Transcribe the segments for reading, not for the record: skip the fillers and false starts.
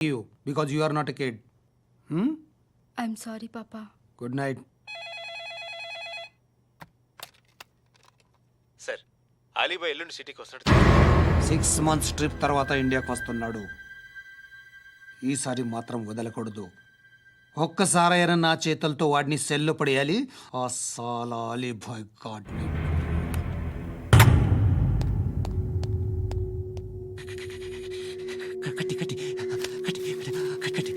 you because you are not a kid. I'm sorry, Papa. Good night. Sir Ali Bhai ఎల్లుండి సిటీకి వస్తాడు. 6 months trip తర్వాత ఇండియాకి వస్తున్నాడు. ఈసారి మాత్రం వదలకూడదు. ఒక్కసారైనా నా చేతులతో వాడిని సెల్లు పడేయాలి. ఆ సాలా అలీబాయ్ గాడ్ని. కట్టి కట్టి కట్టి కట్టి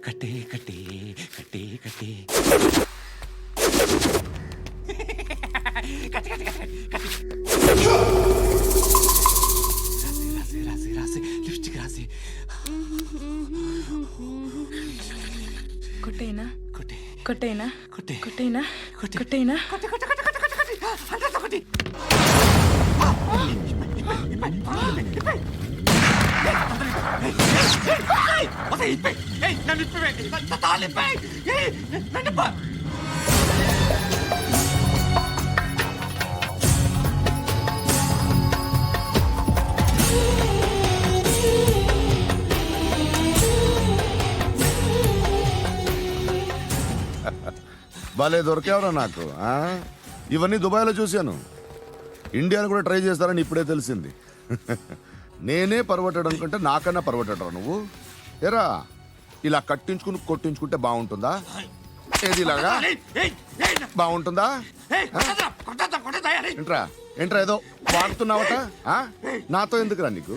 కట్టే కట్టే కట్టే కట్టే రాసి రాసి రాసి లిప్స్టిక్ రాసి కొట్టేనా కొట్టే కొట్టేనా కొట్టే కొట్టేనా కొట్టే కొట్టేనా కొట్టే కొట్టే కొట్టే కొట్టే కొట్టే అంతా కొట్టి భలే దొరికేవరా నాకు ఆ? ఇవన్నీ దుబాయ్లో చూశాను. ఇండియాలో కూడా ట్రై చేస్తారని ఇప్పుడే తెలిసింది. నేనే పర్వటడం కంటే నాకన్నా పర్వటరా నువ్వు. ఎరా ఇలా కట్టించుకుని కొట్టించుకుంటే బాగుంటుందా? ఏది ఇలాగా బాగుంటుందా? ఏంట్రా ఏంట్రా ఏదో వాడుతున్నావట? ఆ? నాతో ఎందుకురా నీకు?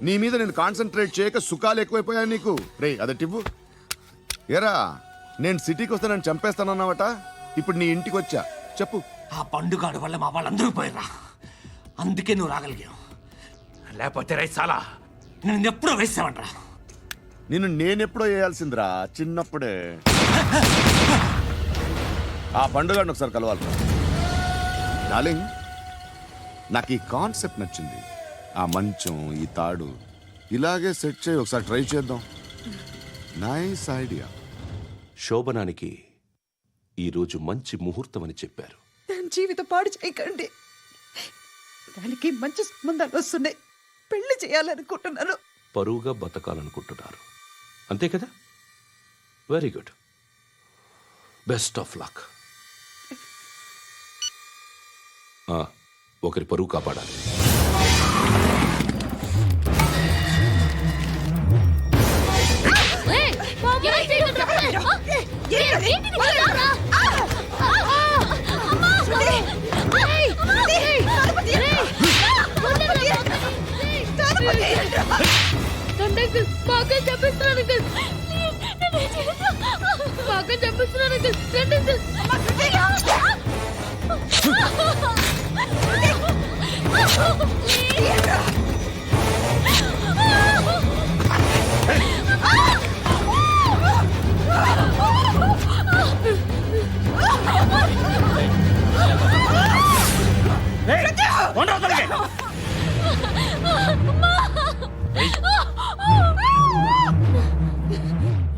నీ మీద నేను కాన్సన్ట్రేట్ చేయక సుఖాలు ఎక్కువైపోయాయి నీకు. రే అదటివ్వు. ఎరా నేను సిటీకి వస్తే నన్ను చంపేస్తానన్నావట. ఇప్పుడు నీ ఇంటికి వచ్చా, చెప్పు. ఆ పండుగాడు వల్ల మా వాళ్ళందరూ పోయిర్రా, అందుకే నువ్వు రాగలిగావు. లేకపోతే రైసాలా నేను ఎప్పుడో వేసావంట్రా. నిన్ను నేనెప్పుడో వేయాల్సిందిరా, చిన్నప్పుడే. ఆ పండుగను ఒకసారి కలవాలి డార్లింగ్. నాకు ఈ కాన్సెప్ట్ నచ్చింది. ఆ మంచం, ఈ తాడు ఇలాగే సెట్ చేయి, ఒకసారి ట్రై చేద్దాం. Nice idea. శోభనానికి ఈరోజు మంచి ముహూర్తం అని చెప్పారు. దాని జీవితం పాడు చేయకండి. దానికి మంచి సంబంధాలు వస్తున్నాయి. పెళ్లి చేయాలనుకుంటున్నాను. పరువుగా బతకాలనుకుంటున్నారు అంతే కదా? Very good, best of luck. ఒకరి పరువు కాపాడాలి. బాగా చెప్పిస్తున్నాను బాగా చెప్పిస్తున్నాను.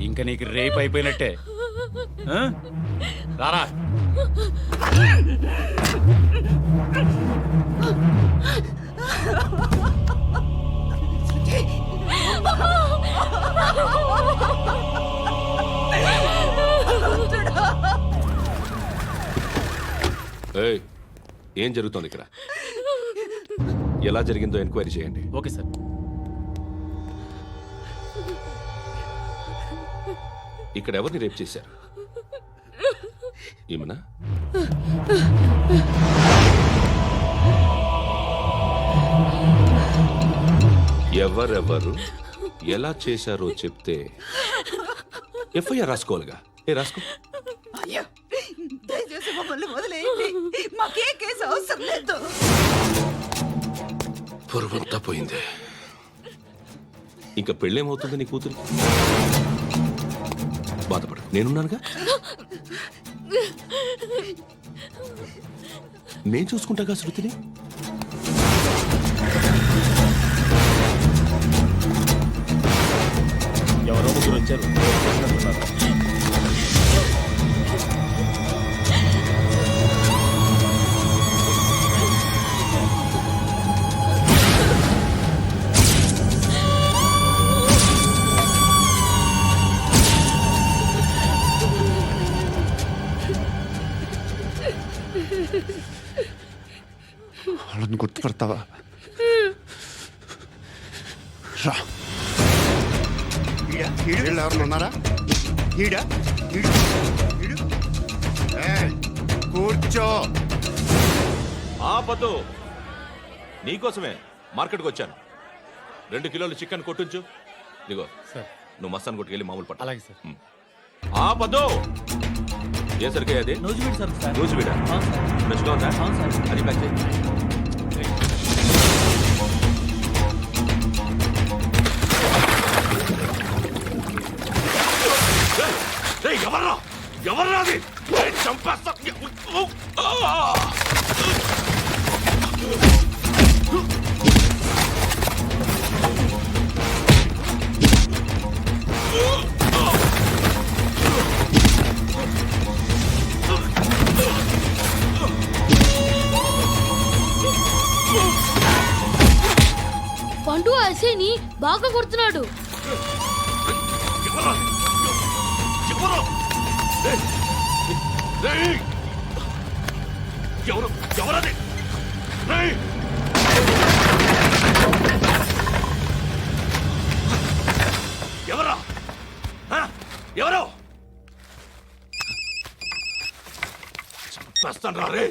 ఇంకా నీకు రేపు అయిపోయినట్టే. రారా. ఏం జరుగుతోంది ఇక్కడ? ఎలా జరిగిందో ఎంక్వైరీ చేయండి. Okay sir. ఇక్కడ ఎవరిని రేప్ చేశారు? ఈమెనా? ఎవరెవరు ఎలా చేశారో చెప్తే ఎఫ్ఐఆర్ రాసుకోవాలిగా. రాసుకో. దయచేసి మమ్మల్ని వదిలేయండి. మాకే కేసు అవసరం లేదు. పొరువంతా పోయింది. ఇంకా పెళ్ళేమవుతుంది నీ కూతురు? బాధపడు, నేనున్నానుగా. నేను చూసుకుంటాగా శృతిని. ఎవరో ముగ్గురు వచ్చారు. ఇష్టపడతావా రా వీళ్ళు ఎవరు ఉన్నారా ఈడా కూర్చో ఆపద్దు, నీకోసమే మార్కెట్కి వచ్చాను. 2 కిలోలు చికెన్ కొట్టించు. ఇదిగో నువ్వు మస్తాన్ కొట్టుకెళ్ళి మామూలు పట్టు. అలాగే సార్. ఆపద్దు. ఏ సరికే అది? నూజివీడు సార్. నూజివీడా? ఫ్రెష్గా ఉందా? అది ప్యాక్ చేయి. ఎవర్రా ఎవర్రా అది? చంపేస్తా. పండు అసేని బాగా కొడుతున్నాడు. ఎవరు ఎవరది? ఎవరా ఎవరు? చంపేస్తాను రా రే.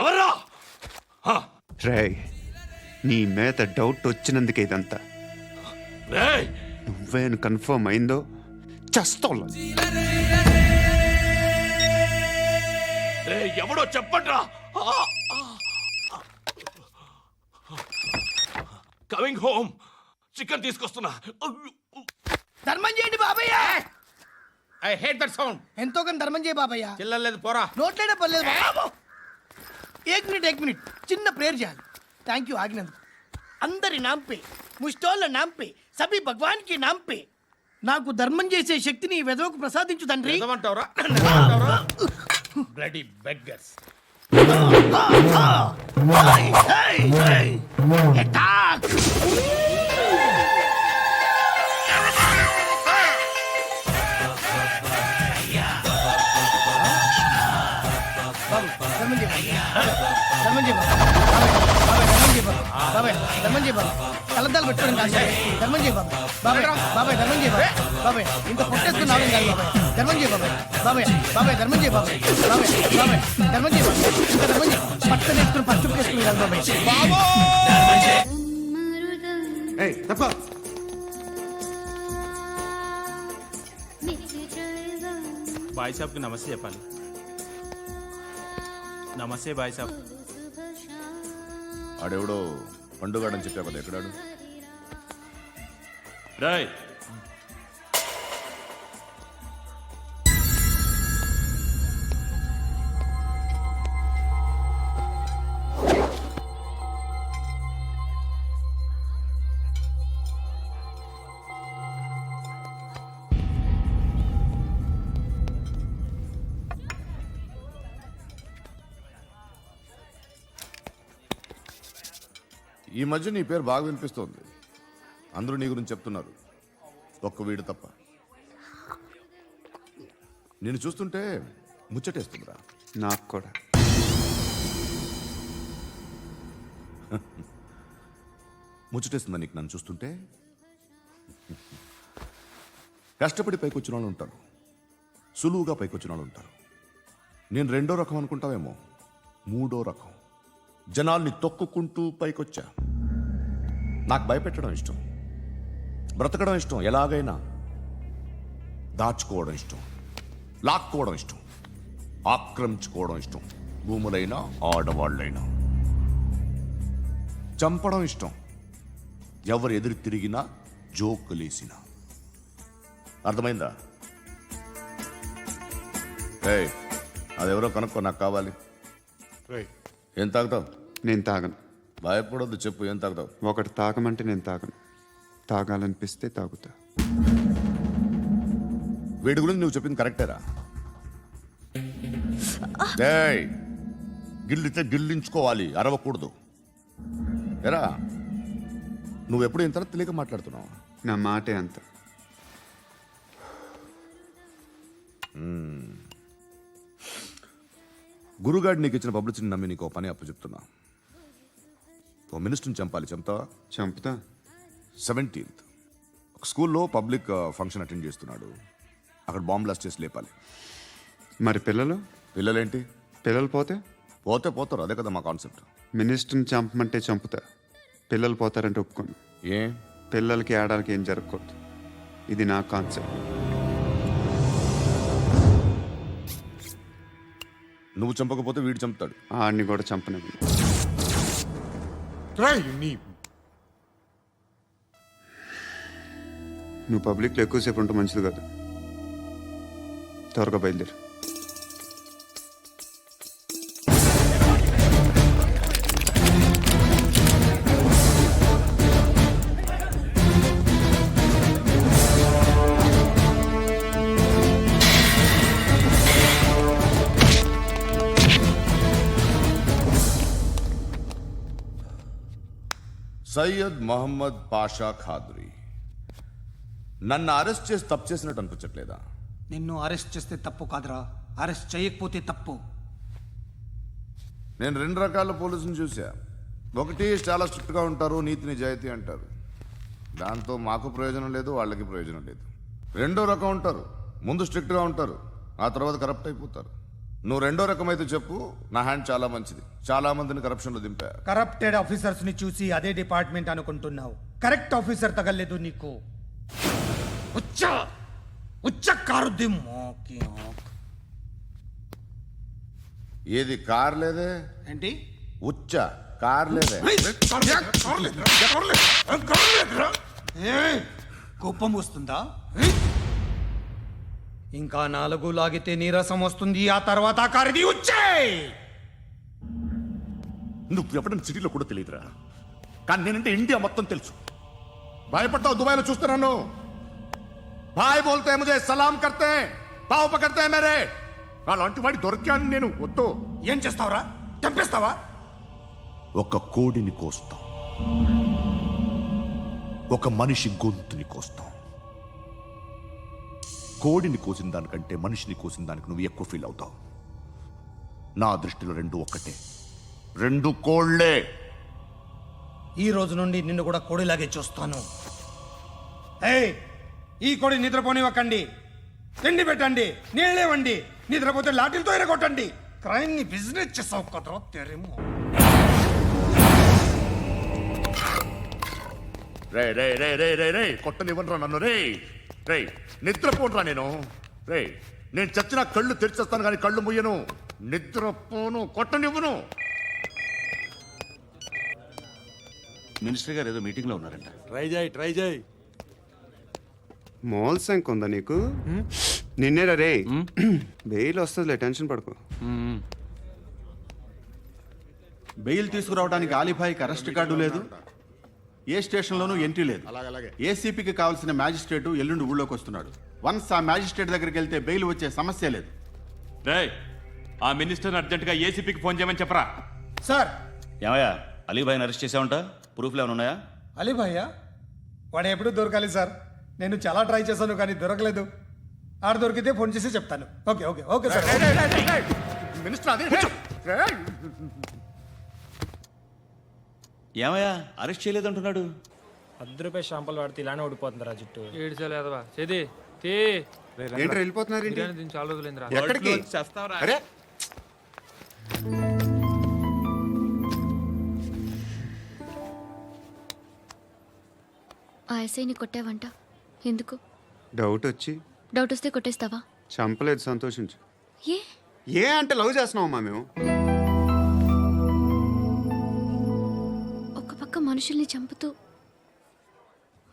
ఎవర్రా? రే నీ మీద డౌట్ వచ్చినందుకే ఇదంతా. రే నువ్వేను కన్ఫర్మ్ అయిందో చస్తావు. ఎవడో చెప్పండ్రా. Coming home. చికెన్ తీసుకొస్తున్నా. ధర్మం చేయండి బాబయ్య. I hate that sound. ఎంతో కానీ ధర్మం చేయ బాబయ్య. చిల్లలేదు పోరా. నోట్లేనే పర్లేదు బాబు. ఏక్ మినిట్ చిన్న ప్రేయర్ చేయాలి. థ్యాంక్ యూ ఆగినందుకు. అందరి నామ్ పే, ముష్టోళ్ళ నామ్ పే, సభీ భగవాన్ కి నామ్ పే నాకు ధర్మం చేసే శక్తిని ఈ వెధవకు ప్రసాదించు తండ్రి. ఏమంటావురా? Bloody beggars. అటాక్. ధర్మం చేయ బాబాయ్. ధర్మం చేయ బాబాయ్. కలద్దాలు పెట్టుకోండి కాదు. ధర్మం చేయ బాబాయ్. బాబాయ్ ధర్మం చేయ బాబాయ్. ఇంత పొట్టేసుకున్నావు కాదు బాబాయ్. ధర్మం చేయ బాబాయ్. ధర్మం చేయ బాబాయ్. ధర్మం చేయ బాబాయ్. ఇంకా ధర్మం చేయ. పట్టు నేర్చుకుని పట్టు వేసుకుని కాదు బాబాయ్. తప్ప బాయ్ సాబ్కి నమస్తే చెప్పాలి. నమస్తే బాయ్ సాబ్. ఆడెవడో పండుగాడని చెప్పావు కదా, ఎక్కడాడు? రాయ్ ఈ మధ్య నీ పేరు బాగా వినిపిస్తోంది. అందరూ నీ గురించి చెప్తున్నారు, ఒక్క వీడు తప్ప. నేను చూస్తుంటే ముచ్చటేస్తుందిరా. నాకు కూడా. ముచ్చటేస్తుందా నీకు నన్ను చూస్తుంటే? కష్టపడి పైకొచ్చిన వాళ్ళు ఉంటారు, సులువుగా పైకొచ్చిన వాళ్ళు ఉంటారు. నేను 2వ రకం అనుకుంటావేమో, 3వ రకం. జనాల్ని తొక్కుకుంటూ పైకొచ్చా. నాకు భయపెట్టడం ఇష్టం, బ్రతకడం ఇష్టం, ఎలాగైనా దాచుకోవడం ఇష్టం, లాక్కోవడం ఇష్టం, ఆక్రమించుకోవడం ఇష్టం. భూములైనా ఆడవాళ్ళైనా చంపడం ఇష్టం, ఎవరు ఎదురు తిరిగినా జోకులేసినా. అర్థమైందా? ఏయ్, అదెవరో కనుక్కో, నాకు కావాలి. ఏం తాగుతావు? నేను తాగను. భయపడొద్దు, చెప్పు ఏం తాగుతావు? ఒకటి తాగమంటే నేను తాగను. తాగాలనిపిస్తే తాగుతా. వీడి గురించి నువ్వు చెప్పింది కరెక్టేరా? ఏయ్, గిల్లితే గిల్లించుకోవాలి, అరవకూడదు. ఎరా, నువ్వెప్పుడు ఇంత తెలియక మాట్లాడుతున్నావు? నా మాటే అంత. గురుగాడు నీకు ఇచ్చిన పబ్లిసిటీని నమ్మి నీకు పని అప్పు చెప్తున్నా. ఓ మినిస్టర్ని చంపాలి, చంపుతావా? చంపుతా. 17th ఒక స్కూల్లో పబ్లిక్ ఫంక్షన్ అటెండ్ చేస్తున్నాడు. అక్కడ బాంబ్ బ్లాస్ట్ చేసి లేపాలి. మరి పిల్లలు? పిల్లలేంటి? పిల్లలు పోతే పోతే పోతారు, అదే కదా మా కాన్సెప్ట్. మినిస్టర్ని చంపమంటే చంపుతా, పిల్లలు పోతారంటే ఒప్పుకోను. ఏ పిల్లలకి ఆడాలకి ఏం జరగకూడదు. ఇది నా కాన్సెప్ట్. నువ్వు చంపకపోతే వీడు చంపుతాడు. ఆడిని కూడా చంపనివ్వను. నువ్వు పబ్లిక్లో ఎక్కువసేపు ఉంటే మంచిది కాదు. త్వరగా బయలుదేరు. సయ్యద్ మహమ్మద్ పాషా ఖాద్రీ, నన్ను అరెస్ట్ చేసి తప్పు చేసినట్టు అనిపించట్లేదా? నిన్ను అరెస్ట్ చేస్తే తప్పు కాదురా, అరెస్ట్ చేయకపోతే తప్పు. నేను 2 రకాల పోలీసుని చూసా. ఒకటి చాలా స్ట్రిక్ట్గా ఉంటారు, నీతి నిజాయితీ అంటారు, దాంతో మాకు ప్రయోజనం లేదు, వాళ్ళకి ప్రయోజనం లేదు. రెండో రకం ఉంటారు, ముందు స్ట్రిక్ట్గా ఉంటారు, ఆ తర్వాత కరప్ట్ అయిపోతారు. నువ్వు రెండో రకం అయితే చెప్పు. నా హ్యాండ్ చాలా మంచిది, చాలా మందిని కరప్షన్లో దింపా. కరప్టెడ్ ఆఫీసర్స్ ని చూసి అదే డిపార్ట్మెంట్ అనుకుంటున్నావు. కరెక్ట్ ఆఫీసర్ తగలేదు నీకు. ఉచ్చ మోకి ఏది కార్ లేదే? ఏంటి? ఉచ్చ కార్ లేదే? కోపం వస్తుందా? ఇంకా 4 లాగితే నీరసం వస్తుంది. ఆ తర్వాత కారిది ఉచ్చే. నువ్వు ఎవడని సిటీలో కూడా తెలియదురా, కానీ నేనంటే ఇండియా మొత్తం తెలుసు. భయపడతావు? దుబాయ్లో చూస్తున్నాను. భాయ్ బోల్తే ముజే సలాం కర్తే పావు పకర్తే మేరే. అలాంటి వాడి దొరికాను నేను. వద్దు. ఏం చేస్తావురా? చంపేస్తావా? ఒక కోడిని కోస్తాం, ఒక మనిషి గొంతుని కోస్తాం. కోడిని కోసిన దానికంటే మనిషిని కోసిన దానికి నువ్వు ఎక్కువ ఫీల్ అవుతావు. నా దృష్టిలో 2 ఒక్కటే, 2 కోళ్లే. ఈ రోజు నుండి నిన్ను కూడా కోడిలాగే చూస్తాను. ఏయ్, ఈ కోడి నిద్రపోనివ్వకండి. తిండి పెట్టండి, నీళ్ళేవండి. నిద్రపోతే లాఠీలతో ఎరగొట్టండి. క్రైమ్ ని బిజినెస్ చేసావు కదరా తెరేమో. రే రే రే రే రే రే కొట్టనివ్వనరా నన్ను. రే రే నిద్రపోనరా నేను. రే నేను చచ్చిన కళ్ళు తెరిచేస్తాను కానీ కళ్ళు ముయ్యను. నిద్రపోను, కొట్టనివ్వను. మినిస్టర్ గారు ఏదో మీటింగ్లో ఉన్నారంట. ట్రై చేయి. మోల్ సంక్ ఉందా నీకు? నిన్నేరా రే. బెయిల్ వస్తుందిలే, టెన్షన్ పడుకో. బెయిల్ తీసుకురావడానికి ఆలిభాయికి అరెస్ట్ కార్డు లేదు, ఏ స్టేషన్లోనూ ఎంట్రీ లేదు. ఏసీపీకి కావాల్సిన మ్యాజిస్ట్రేటు ఎల్లుండి ఊళ్ళోకి వస్తున్నాడు. వన్స్ ఆ మ్యాజిస్ట్రేట్ దగ్గరికి వెళ్తే బెయిల్ వచ్చే సమస్య లేదు. రేయ్, ఆ మినిస్టర్ అర్జెంటుగా ఏసీపీకి ఫోన్ చేయమని చెప్పరా. సార్, ఏమయ్యా, అలీభాయిని అరెస్ట్ చేసావంట? ప్రూఫ్లు ఏమైనా ఉన్నాయా? అలీ భయ్యా వాడు ఎప్పుడు దొరకాలి సార్. నేను చాలా ట్రై చేశాను కానీ దొరకలేదు. ఆడ దొరికితే ఫోన్ చేసి చెప్తాను. Okay okay okay sir. Minister అదే. ఏమయ్యా, అరెస్ట్ చేయలేదంటున్నాడు? ₹10 షాంపూలు వాడితే ఇలానే ఓడిపోతుందిరా జుట్టు. ఏంటి వెళ్ళిపోతున్నారు? చాలా రోజులైందిరా. ఎక్కడికి? అరే ఆ ఎస్ఐని కొట్టావంట, ఎందుకు? డౌట్ వచ్చి. డౌట్ వస్తే కొట్టేస్తావా? చంపలేదు, సంతోషించు. ఏ ఏ అంటే లవ్ చేస్తున్నావమ్మా మేము. ఒక పక్క మనుషుల్ని చంపుతూ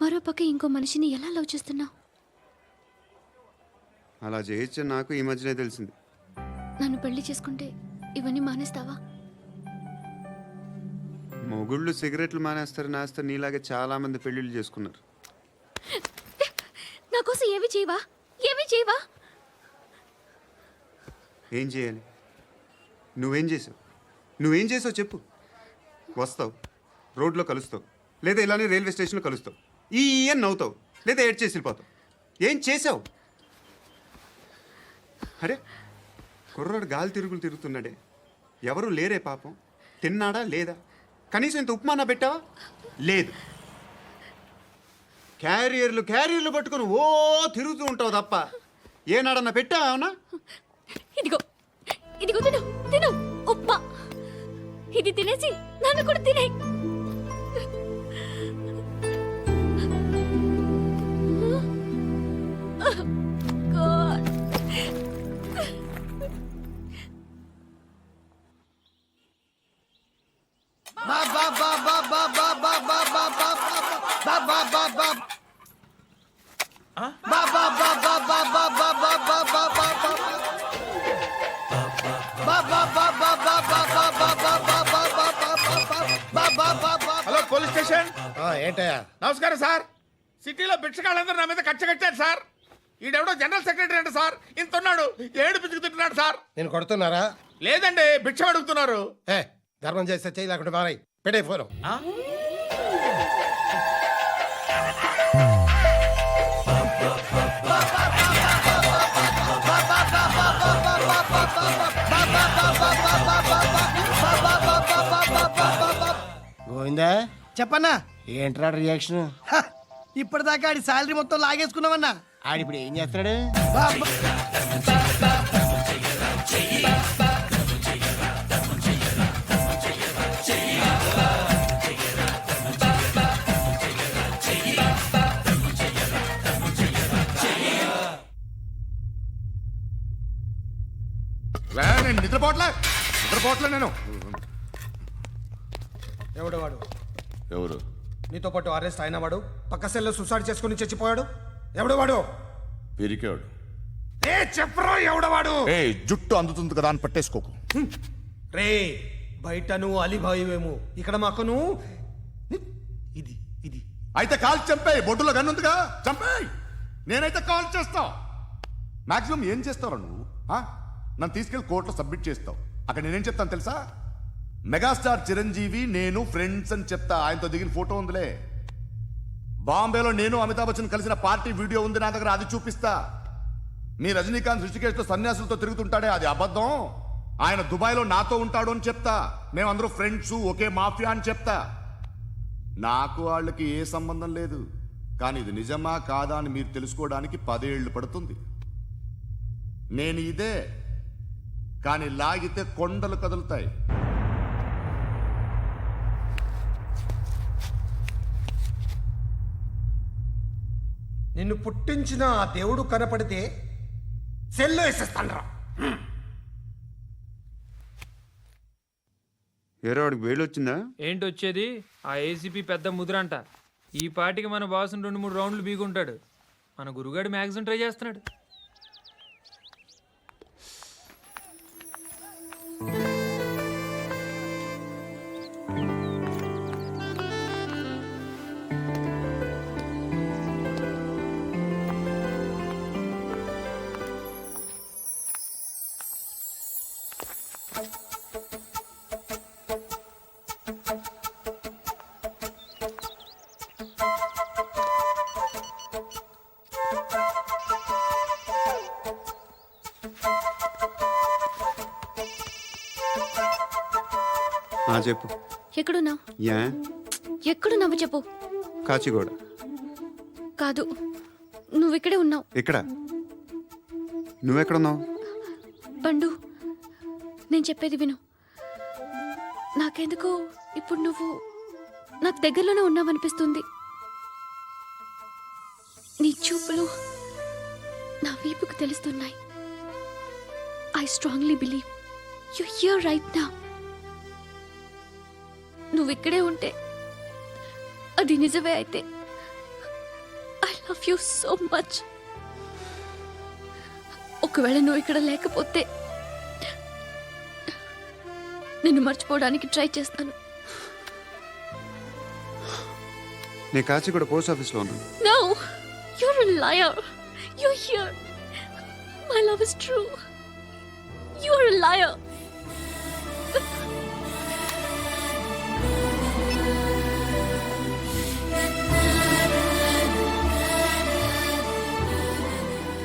మరో పక్క ఇంకో మనిషిని ఎలా లవ్ చేస్తున్నావు? అలా చేయొచ్చు నాకు ఈ మధ్యనే తెలిసింది. నన్ను పెళ్లి చేసుకుంటే ఇవన్నీ మానేస్తావా? మొగుళ్ళు సిగరెట్లు మానేస్తారు, నేస్తారు. నీలాగే చాలా మంది పెళ్లిళ్ళు చేసుకున్నారు. నా కోసం ఏమి చేయవా? ఏమి చేయవా? ఏం చేయాలి? నువ్వేం చేసావు? నువ్వేం చేసావు చెప్పు. వస్తావు, రోడ్లో కలుస్తావు, లేదా ఇలానే రైల్వే స్టేషన్లో కలుస్తావు. ఈ అని నవ్వుతావు, లేదా ఏడ్ చేసి వెళ్ళిపోతావు. ఏం చేసావు? అరే కుర్రాడు గాలి తిరుగుతున్నాడే, ఎవరు లేరే పాపం. తిన్నాడా లేదా? కనీసం ఇంత ఉప్మా పెట్టావా? లేదు. క్యారియర్లు పట్టుకుని ఓ తిరుగుతూ ఉంటావు తప్ప ఏనాడన్నా పెట్టావా? అవునా? ఇదిగో ఇదిగో తిను తిను ఉప్మా. ఇది తినేసి నన్ను కూడా తినే. Hello police station. ఏంటయ్యా? నమస్కారం సార్. సిటీలో భిక్షగాళ్ళందరూ నా మీద కచ్చ కట్టారు సార్. ఈడెవడో జనరల్ సెక్రటరీ అంట సార్. ఇంత ఉన్నాడు, ఏడు పిచ్చుకు తింటున్నాడు సార్. నేను కొడుతున్నారా? లేదండి, భిక్ష అడుగుతున్నారు. ఏ ధర్మం చేస్తే చెయ్యి లేకుండా మారాయి. పెట్టే ఫోను. గోవిందా చెప్పన్నా. ఏంట్రా రియాక్షన్? ఇప్పటిదాకా ఆడి శాలరీ మొత్తం లాగేసుకున్నావన్నా. ఆడిప్పుడు ఏం చేస్తాడు? నేను నిద్రపోవట్లే నేను. ఎవడు వాడు? ఎవరు? నీతో పాటు అరెస్ట్ అయిన వాడు, పక్క సెల్లో సూసైడ్ చేసుకుని చచ్చిపోయాడు. ఎవడు వాడు? పిరికాడు. ఏ చెప్పరా ఎవడవాడు? ఏ జుట్టు అందుతుంది కదా అని పట్టేసుకోకు. రే బయట నువ్వు అలీబాయివేమో, ఇక్కడ మాకు నువ్వు ఇది ఇది అయితే కాల్ చంపేయి. బొడ్డులో గన్నుందిగా చంపేయి. నేనైతే కాల్ చేస్తా. మాక్సిమం ఏం చేస్తావు నువ్వు? నన్ను తీసుకెళ్లి కోర్టులో సబ్మిట్ చేస్తావు. అక్కడ నేనేం చెప్తాను తెలుసా? మెగాస్టార్ చిరంజీవి నేను ఫ్రెండ్స్ అని చెప్తా. ఆయనతో దిగిన ఫోటో ఉందిలే. బాంబేలో నేను అమితాబ్ బచ్చన్ కలిసిన పార్టీ వీడియో ఉంది నా దగ్గర, అది చూపిస్తా. మీ రజనీకాంత్ ఋషికేశ్తో సన్యాసులతో తిరుగుతుంటాడే, అది అబద్ధం. ఆయన దుబాయ్లో నాతో ఉంటాడు అని చెప్తా. మేమందరూ ఫ్రెండ్స్, ఒకే మాఫియా అని చెప్తా. నాకు వాళ్ళకి ఏ సంబంధం లేదు. కానీ ఇది నిజమా కాదా అని మీరు తెలుసుకోవడానికి 10 ఏళ్ళు పడుతుంది. నేను ఇదే, కానీ లాగితే కొండలు కదులుతాయి. నిన్ను పుట్టించిన ఆ దేవుడు కనపడితే సెల్లో వేసేస్తానరా. ఏరో వాడికి వేలు వచ్చిందా? ఏంటి వచ్చేది? ఆ ఏసీపీ పెద్ద ముద్రంట. ఈ పాటికి మన బాసును 2-3 రౌండ్లు బీగుంటాడు. మన గురుగాడు మ్యాగజైన్ ట్రై చేస్తున్నాడు. చెప్పు. ఎక్కడున్నావు? యా ఎక్కడున్నావు చెప్పు. కాచిగూడ. కాదు, నువ్వు ఇక్కడే ఉన్నావు. ఇక్కడ నువ్వెక్కడున్నావు? పండు, నేను చెప్పేది విను. నాకెందుకో ఇప్పుడు నువ్వు నాకు దగ్గరలోనే ఉన్నావనిపిస్తుంది. నీ చూపులు నా వీపుకు తెలుస్తున్నాయి. I strongly believe you here right now. నువ్వు ఇక్కడే ఉంటే అది నిజమే అయితే I love you so much. ఒకవేళ నువ్వు ఇక్కడ లేకపోతే నిన్ను మర్చిపోవడానికి ట్రై చేస్తాను. నేను కాచిగూడ పోస్ట్ ఆఫీస్లో ఉన్నాను. No, you're a liar. You're here. My love is true. You're a liar.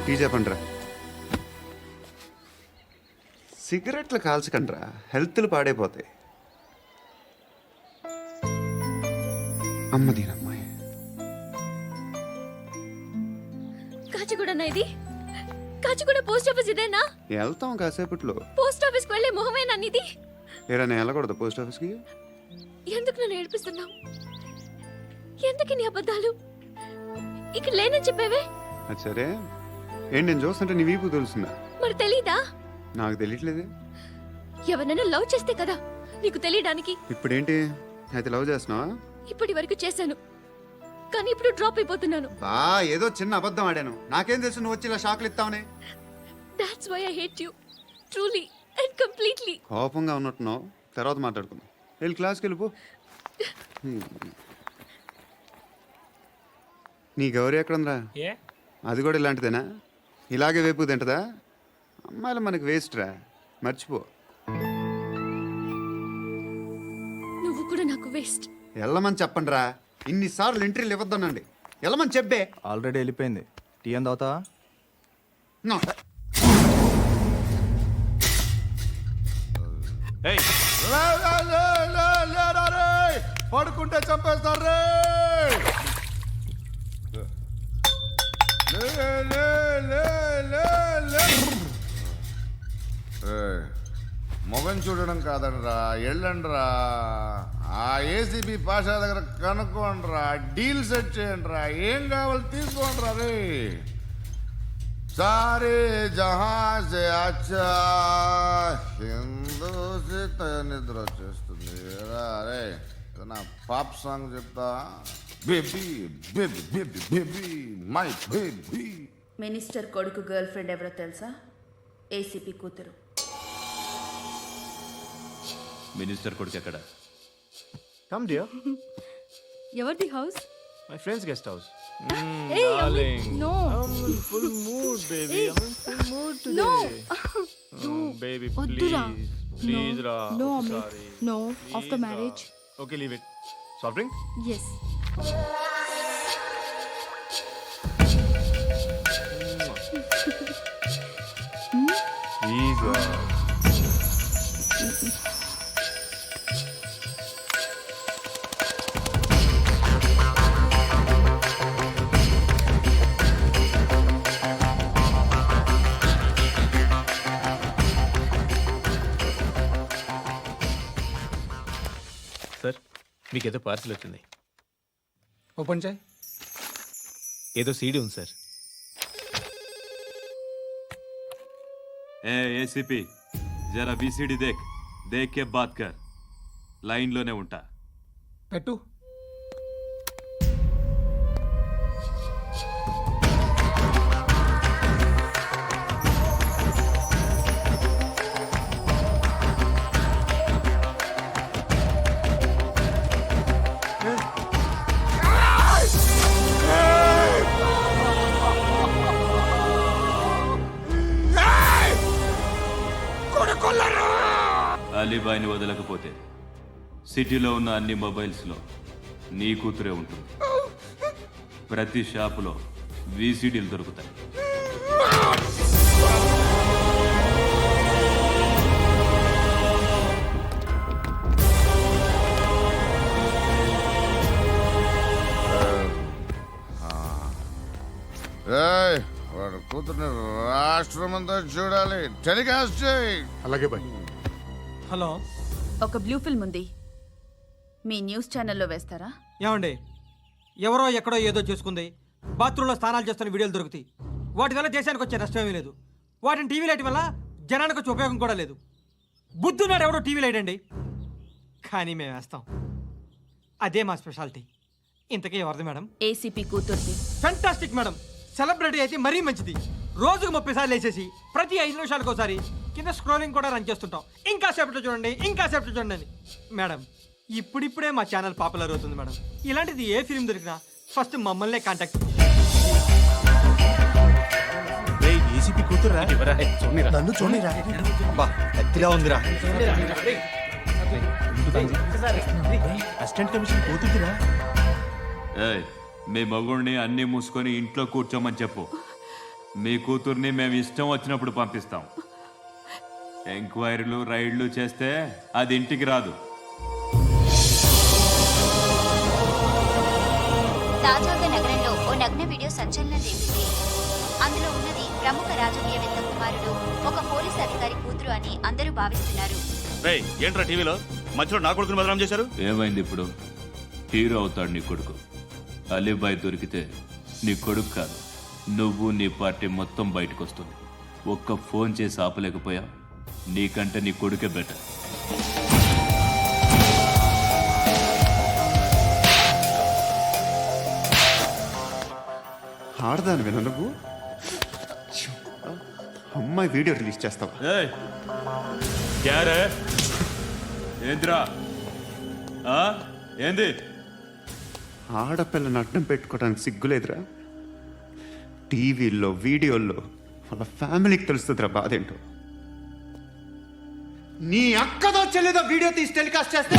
Tea చెప్పండిరా. సిగరెట్లు కాల్చకండిరా, హెల్త్లు పాడైపోతాయి. అమ్మదీనమ్మాయి. కాచిగూడనా ఇది? కాచిగూడ పోస్ట్ ఆఫీస్ ఇదేనా? వెళ్తాం కాసేపట్లో. పోస్ట్ ఆఫీస్ కి వెళ్ళే మొహమేనా ఇది? ఏరా నేను వెళ్ళకూడదు పోస్ట్ ఆఫీస్కి? ఎందుకు నన్ను ఏడిపిస్తున్నావు? ఎందుకు నీ అబద్ధాలు? ఇక్కడ లేనని చెప్పేవే. అది సరే, ఏంటి నేను చూస్తుంటే నీ వీపు తెలుస్తుందా? మరి తెలీదా? నాకు తెలియట్లేదే. ఎవరైనా లవ్ చేస్తే కదా నీకు తెలియడానికి. ఇప్పుడేంటి అయితే లవ్ చేస్తున్నావా? ఇప్పటి వరకు చేశాను, కానీ ఇప్పుడు డ్రాప్ అయిపోతున్నాను. ఏదో చిన్న అబద్ధం ఆడాను. నాకేం తెలుసు నువ్వు వచ్చి ఇలా షాక్లు ఇస్తావనే. That's why I hate you. Truly and completely. కోపంగా ఉన్నట్టున్నావు, తర్వాత మాట్లాడుకుందాం. వెళ్ళి క్లాస్కి వెళ్ళిపో. నీ గౌరీ ఎక్కడుందిరా? అది కూడా ఇలాంటిదేనా? ఇలాగే వేపు తింటదా? అమ్మాయిలు మనకి వేస్ట్ రా, మర్చిపో. నువ్వు కూడా నాకు వేస్ట్. వెళ్ళమని చెప్పండి రా. ఇన్నిసార్లు ఎంట్రీలు ఇవ్వద్దనండి. వెళ్ళమని చెప్పే. ఆల్రెడీ వెళ్ళిపోయింది. టీ అని తాగుతావా? No. ఏయ్, పడుకుంటే చంపేస్తారు. మొగం చూడడం కాదండ్రా, వెళ్ళండ్రా. ఆ ఏసీబీ పాషా దగ్గర కనుక్కోండ్రా, డీల్ సెట్ చేయండిరా, ఏం కావాలి తీసుకోండిరా. రే సారే జహా సే అచ్చా హిందూ నిద్ర వచ్చేస్తుంది. రే నా పాప్ సాంగ్ చెప్తా. Baby baby baby baby my baby. Minister కొడుకు గర్ల్ ఫ్రెండ్ ఎవరో తెలుసా? ఏసీపీ కూతురు. మినిస్టర్ కొడుకు ఎక్కడ? Come dear. ఎవరిది house? My friends guest house. Hey, no. Full mood baby. Full mood today. Baby వద్దురా. ప్లీజ్ రా. No, Amit. No, after marriage. Okay leave it. Soft drink? Yes. Please. Sir, మీకేదో parcel వచ్చింది. Open చేయి. ఏదో CD ఉంది sir. ఏ ACP, జరా BCD దేక్ కే bath కర్. లైన్లోనే ఉంటా. పెట్టు. అలీబాయిని వదలకపోతే సిటీలో ఉన్న అన్ని మొబైల్స్లో నీ కూతురే ఉంటుంది. ప్రతి షాపులో వీసీడీలు దొరుకుతాయి. వాడు కూతుర్ని రాష్ట్రం అంతా చూడాలి. టెలికాస్ట్ చేయి. అలాగే బాయ్. హలో, ఒక బ్లూ ఫిల్మ్ ఉంది, మీ న్యూస్ ఛానల్లో వేస్తారా? ఏమండి, ఎవరో ఎక్కడో ఏదో చేసుకుంది, బాత్రూంలో స్నానాలు చేస్తున్న వీడియోలు దొరుకుతాయి. వాటి వల్ల దేశానికి వచ్చే నష్టమేమీ లేదు. వాటిని టీవీ లైట్ వల్ల జనానికి వచ్చే ఉపయోగం కూడా లేదు. బుద్ధున్నాడు ఎవడో టీవీ లైట్ అండి, కానీ మేము వేస్తాం. అదే మా స్పెషాలిటీ. ఇంతకీ ఎవరిది మేడం? ఏసీపీ కూతుర్ది. Fantastic madam. సెలబ్రిటీ అయితే మరీ మంచిది. రోజుకు 30 సార్లు వేసేసి ప్రతి 5 నిమిషాలకు ఒకసారి కింద స్క్రోలింగ్ కూడా రన్ చేస్తుంటాం. ఇంకా సేపట్లో చూడండి, ఇంకా సేపట్లో చూడండి అని. మేడం, ఇప్పుడిప్పుడే మా ఛానల్ పాపులర్ అవుతుంది మేడం. ఇలాంటిది ఏ ఫిల్మ్ దొరికినా ఫస్ట్ మమ్మల్నే కాంటాక్ట్. ఏసీపీ కూతురా? నన్ను చూడరా, ఎత్తిగా ఉందిరా. అసిస్టెంట్ కమిషన్ కూతురా? ఏయ్, మీ మగుడిని అన్నీ మూసుకొని ఇంట్లో కూర్చోమని చెప్పు. మీ కూతుర్ని మేము ఇష్టం వచ్చినప్పుడు పంపిస్తాం. ఎంక్వైరీలు రైడ్లు చేస్తే అది ఇంటికి రాదు. తాజాగా నగరంలో ఓ నగ్న వీడియో సంచలనం రేపింది. అందులో ఉన్నది ప్రముఖ రాజకీయవేత్త కుమారుడు, ఒక పోలీస్ అధికారి కూతురు అని అందరూ భావిస్తున్నారు. ఏంట్రా టీవీలో మధ్యలో నా కొడుకుని బదనాం చేశారు? ఏమైంది ఇప్పుడు? హీరో అవుతాడు నీ కొడుకు. అలీబాయ్ దొరికితే నీ కొడుకు కాదు, నువ్వు నీ పార్టీ మొత్తం బయటకు వస్తుంది. ఒక్క ఫోన్ చేసి ఆపలేకపోయా, నీకంటే నీ కొడుకే బెటర్. ఆడదాను విన నువ్వు అమ్మాయి వీడియో రిలీజ్ చేస్తావా? ఏంద్రా ఏంది? ఆడపిల్లని అడ్డం పెట్టుకోవడానికి సిగ్గులేదురా? టీవీల్లో వీడియోల్లో వాళ్ళ ఫ్యామిలీకి తెలుస్తుందిరా బాధేంటో. నీ అక్కదో చెల్లిదో వీడియో తీసి టెలికాస్ట్ చేస్తే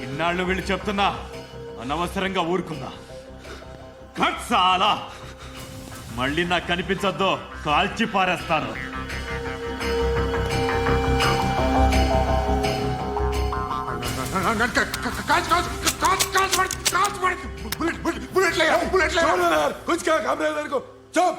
ఇన్నాళ్ళు వీళ్ళు చెప్తున్నా అనవసరంగా ఊరుకున్నా. చాలా మళ్ళీ నాకు కనిపించొద్దు, కాల్చి పారేస్తాను. कुछ क्या घबरा मेरे को चुप